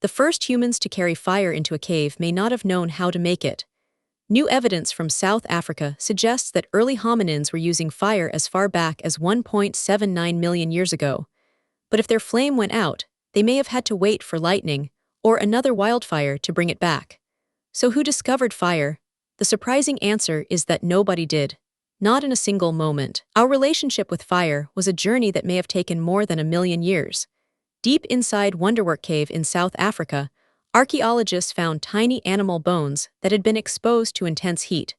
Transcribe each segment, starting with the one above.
The first humans to carry fire into a cave may not have known how to make it. New evidence from South Africa suggests that early hominins were using fire as far back as 1.79 million years ago. But if their flame went out, they may have had to wait for lightning or another wildfire to bring it back. So who discovered fire? The surprising answer is that nobody did. Not in a single moment. Our relationship with fire was a journey that may have taken more than 1,000,000 years. Deep inside Wonderwerk Cave in South Africa, archaeologists found tiny animal bones that had been exposed to intense heat.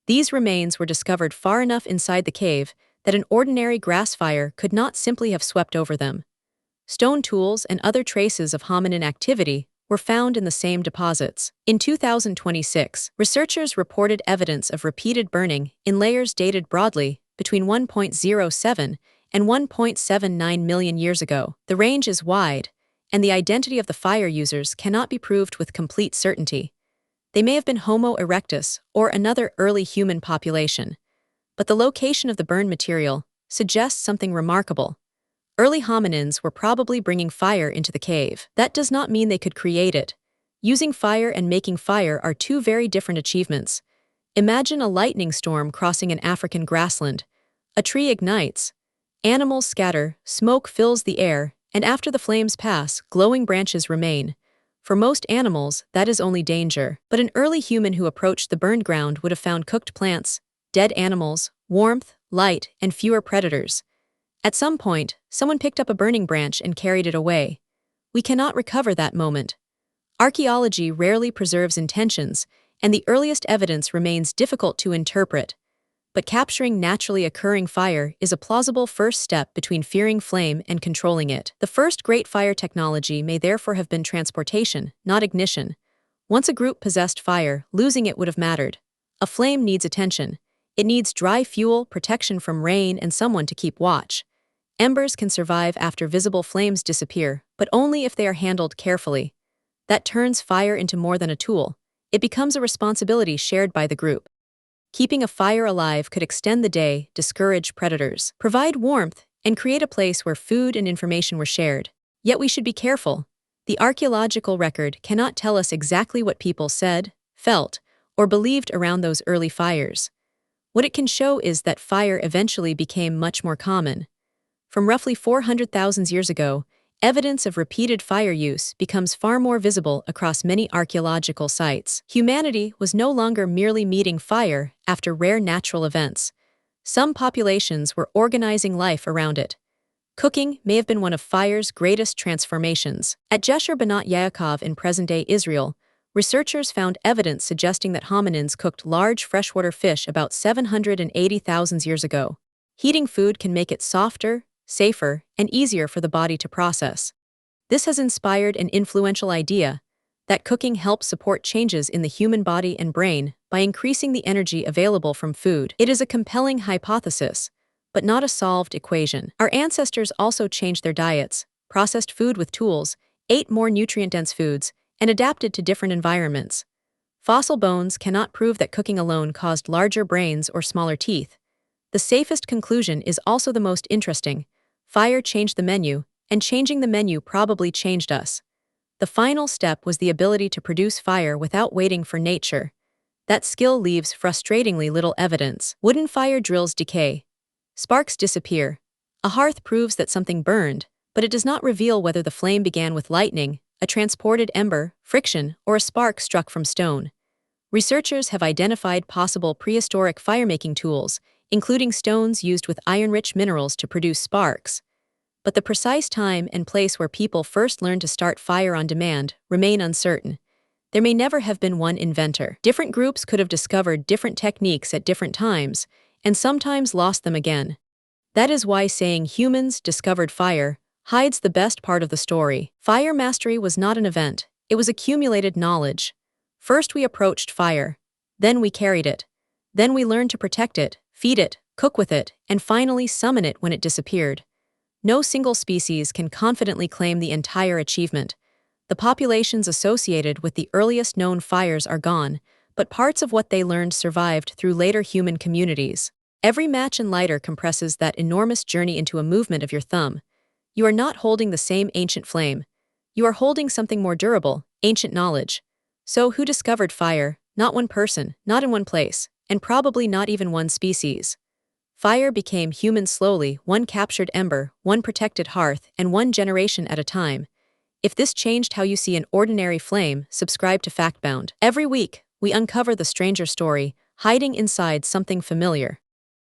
These remains were discovered far enough inside the cave that an ordinary grass fire could not simply have swept over them. Stone tools and other traces of hominin activity were found in the same deposits. In 2026, researchers reported evidence of repeated burning in layers dated broadly between 1.07 and 1.79 million years ago. The range is wide, and the identity of the fire users cannot be proved with complete certainty. They may have been Homo erectus or another early human population, but the location of the burned material suggests something remarkable. Early hominins were probably bringing fire into the cave. That does not mean they could create it. Using fire and making fire are two very different achievements. Imagine a lightning storm crossing an African grassland. A tree ignites, animals scatter, smoke fills the air, and after the flames pass, glowing branches remain. For most animals, that is only danger. But an early human who approached the burned ground would have found cooked plants, dead animals, warmth, light, and fewer predators. At some point, someone picked up a burning branch and carried it away. We cannot recover that moment. Archaeology rarely preserves intentions, and the earliest evidence remains difficult to interpret. But capturing naturally occurring fire is a plausible first step between fearing flame and controlling it. The first great fire technology may therefore have been transportation, not ignition. Once a group possessed fire, losing it would have mattered. A flame needs attention. It needs dry fuel, protection from rain, and someone to keep watch. Embers can survive after visible flames disappear, but only if they are handled carefully. That turns fire into more than a tool. It becomes a responsibility shared by the group. Keeping a fire alive could extend the day, discourage predators, provide warmth, and create a place where food and information were shared. Yet we should be careful. The archaeological record cannot tell us exactly what people said, felt, or believed around those early fires. What it can show is that fire eventually became much more common. From roughly 400,000 years ago, evidence of repeated fire use becomes far more visible across many archaeological sites. Humanity was no longer merely meeting fire after rare natural events. Some populations were organizing life around it. Cooking may have been one of fire's greatest transformations. At Jeshur Banat Yaakov in present-day Israel, researchers found evidence suggesting that hominins cooked large freshwater fish about 780,000 years ago. Heating food can make it softer, safer, and easier for the body to process. This has inspired an influential idea that cooking helps support changes in the human body and brain by increasing the energy available from food. It is a compelling hypothesis, but not a solved equation. Our ancestors also changed their diets, processed food with tools, ate more nutrient-dense foods, and adapted to different environments. Fossil bones cannot prove that cooking alone caused larger brains or smaller teeth. The safest conclusion is also the most interesting. Fire changed the menu, and changing the menu probably changed us. The final step was the ability to produce fire without waiting for nature. That skill leaves frustratingly little evidence. Wooden fire drills decay. Sparks disappear. A hearth proves that something burned, but it does not reveal whether the flame began with lightning, a transported ember, friction, or a spark struck from stone. Researchers have identified possible prehistoric firemaking tools, including stones used with iron-rich minerals to produce sparks. But the precise time and place where people first learned to start fire on demand remain uncertain. There may never have been one inventor. Different groups could have discovered different techniques at different times, and sometimes lost them again. That is why saying humans discovered fire hides the best part of the story. Fire mastery was not an event, it was accumulated knowledge. First we approached fire, then we carried it, then we learned to protect it, feed it, cook with it, and finally summon it when it disappeared. No single species can confidently claim the entire achievement. The populations associated with the earliest known fires are gone, but parts of what they learned survived through later human communities. Every match and lighter compresses that enormous journey into a movement of your thumb. You are not holding the same ancient flame. You are holding something more durable, ancient knowledge. So, who discovered fire? Not one person, not in one place, and probably not even one species. Fire became human slowly, one captured ember, one protected hearth, and one generation at a time. If this changed how you see an ordinary flame, subscribe to FactBound. Every week, we uncover the stranger story, hiding inside something familiar.